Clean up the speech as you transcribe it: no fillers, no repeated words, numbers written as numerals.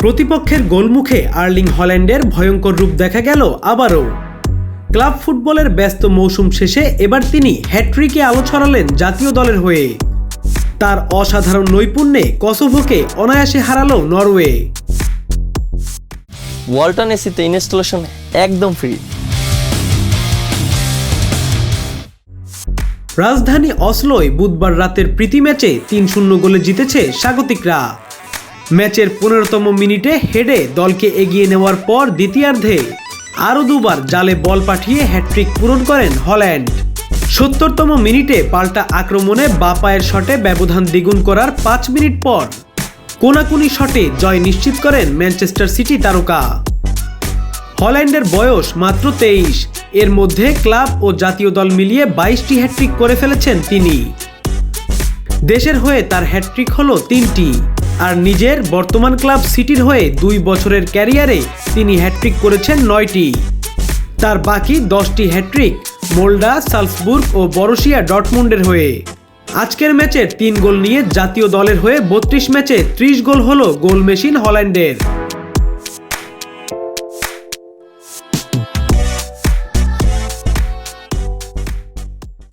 প্রতিপক্ষের গোলমুখে আর্লিং হল্যান্ডের ভয়ঙ্কর রূপ দেখা গেল আবারও। ক্লাব ফুটবলের ব্যস্ত মৌসুম শেষে এবার তিনি হ্যাট্রিকে আলো ছড়ালেন জাতীয় দলের হয়ে। তার অসাধারণ নৈপুণ্যে কসোভোকে অনায়াসে হারালো নরওয়ে। ওয়ালটন এসিতে ইনস্টলেশন একদম ফ্রি। রাজধানী অসলোয় বুধবার রাতের প্রীতি ম্যাচে ৩-০ গোলে জিতেছে স্বাগতিকরা। ম্যাচের ১৫তম মিনিটে হেডে দলকে এগিয়ে নেওয়ার পর দ্বিতীয়ার্ধে আরও দুবার জালে বল পাঠিয়ে হ্যাট্রিক পূরণ করেন হল্যান্ড। ৭০তম মিনিটে পাল্টা আক্রমণে বাঁ পায়ের শটে ব্যবধান দ্বিগুণ করার ৫ মিনিট পর কোনাকুনি শটে জয় নিশ্চিত করেন ম্যানচেস্টার সিটি তারকা। হল্যান্ডের বয়স মাত্র ২৩। এর মধ্যে ক্লাব ও জাতীয় দল মিলিয়ে ২২টি হ্যাট্রিক করে ফেলেছেন তিনি। দেশের হয়ে তার হ্যাট্রিক হলো ৩টি, আর নিজের বর্তমান ক্লাব সিটির হয়ে ২ বছরের ক্যারিয়ারে তিনি হ্যাট্রিক করেছেন ৯টি। তার বাকি 10টি হ্যাট্রিক মোল্ডা, সালসবুর্গ ও বরুসিয়া ডর্টমুন্ডের হয়ে। আজকের ম্যাচের ৩ গোল নিয়ে জাতীয় দলের হয়ে ৩২ ম্যাচে ৩০ গোল হলো গোল মেশিন হল্যান্ডের।